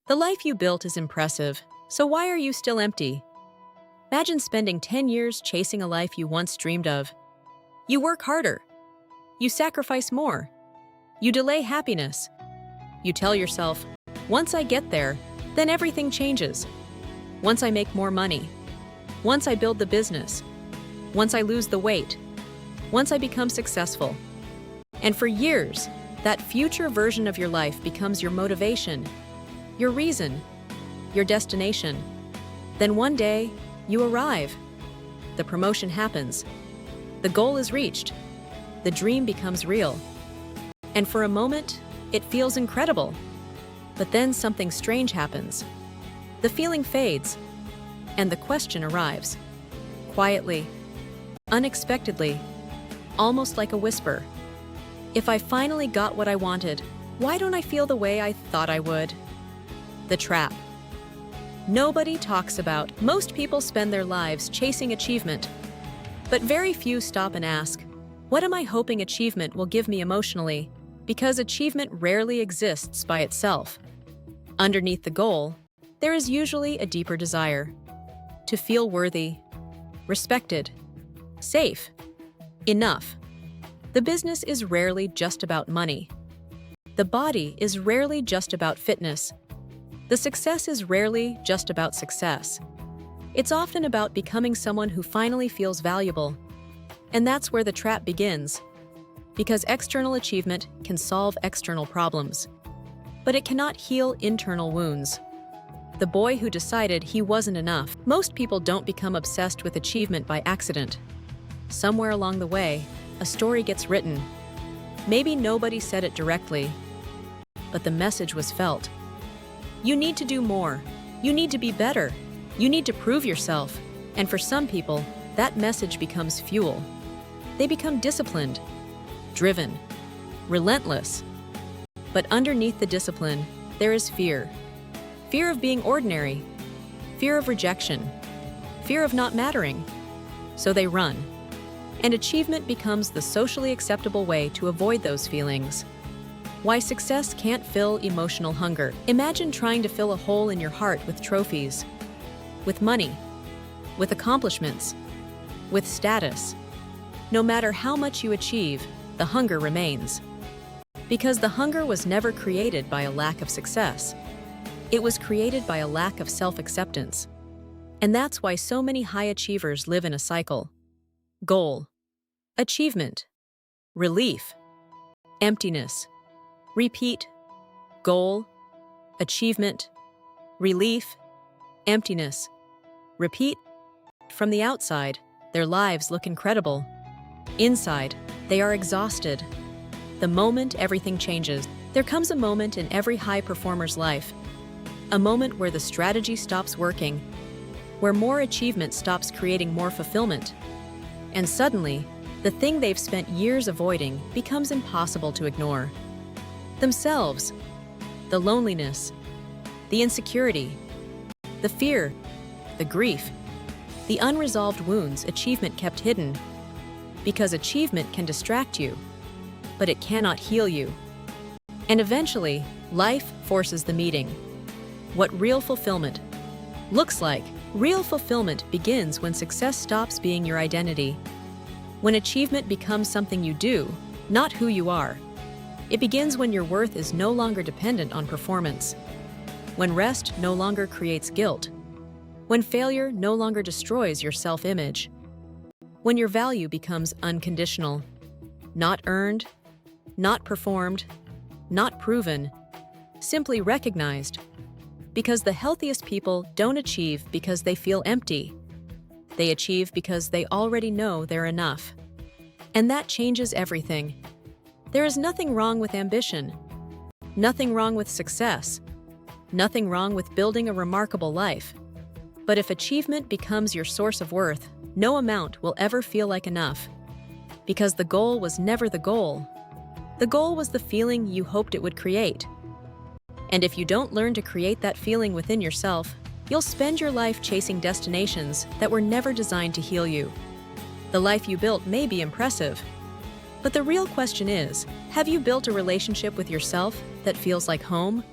The life you built is impressive, so why are you still empty? Imagine spending 10 years chasing a life you once dreamed of. You work harder. You sacrifice more. You delay happiness. You tell yourself, once I get there, then everything changes. Once I make more money. Once I build the business. Once I lose the weight. Once I become successful. And for years, that future version of your life becomes your motivation, your reason, your destination. Then one day, you arrive. The promotion happens. The goal is reached. The dream becomes real. And for a moment, it feels incredible. But then something strange happens. The feeling fades, and the question arrives. Quietly, unexpectedly, almost like a whisper. If I finally got what I wanted, why don't I feel the way I thought I would? The trap. Nobody talks about. Most people spend their lives chasing achievement. But very few stop and ask, what am I hoping achievement will give me emotionally? Because achievement rarely exists by itself. Underneath the goal, there is usually a deeper desire. To feel worthy, respected, safe, enough. The business is rarely just about money. The body is rarely just about fitness. The success is rarely just about success. It's often about becoming someone who finally feels valuable. And that's where the trap begins. Because external achievement can solve external problems. But it cannot heal internal wounds. The boy who decided he wasn't enough. Most people don't become obsessed with achievement by accident. Somewhere along the way, a story gets written. Maybe nobody said it directly, but the message was felt. You need to do more. You need to be better. You need to prove yourself. And for some people, that message becomes fuel. They become disciplined, driven, relentless. But underneath the discipline, there is fear. Fear of being ordinary. Fear of rejection. Fear of not mattering. So they run. And achievement becomes the socially acceptable way to avoid those feelings. Why success can't fill emotional hunger. Imagine trying to fill a hole in your heart with trophies, with money, with accomplishments, with status. No matter how much you achieve, the hunger remains. Because the hunger was never created by a lack of success. It was created by a lack of self-acceptance. And that's why so many high achievers live in a cycle. Goal, achievement, relief, emptiness. Repeat, goal, achievement, relief, emptiness. Repeat. From the outside, their lives look incredible. Inside, they are exhausted. The moment everything changes, there comes a moment in every high performer's life. A moment where the strategy stops working, where more achievement stops creating more fulfillment. And suddenly, the thing they've spent years avoiding becomes impossible to ignore. Themselves, the loneliness, the insecurity, the fear, the grief, the unresolved wounds achievement kept hidden. Because achievement can distract you, but it cannot heal you. And eventually, life forces the meeting. What real fulfillment looks like. Real fulfillment begins when success stops being your identity. When achievement becomes something you do, not who you are. It begins when your worth is no longer dependent on performance. When rest no longer creates guilt. When failure no longer destroys your self-image. When your value becomes unconditional. Not earned, not performed, not proven, simply recognized. Because the healthiest people don't achieve because they feel empty. They achieve because they already know they're enough. And that changes everything. There is nothing wrong with ambition, nothing wrong with success, nothing wrong with building a remarkable life. But if achievement becomes your source of worth, no amount will ever feel like enough. Because the goal was never the goal. The goal was the feeling you hoped it would create. And if you don't learn to create that feeling within yourself, you'll spend your life chasing destinations that were never designed to heal you. The life you built may be impressive, but the real question is, have you built a relationship with yourself that feels like home?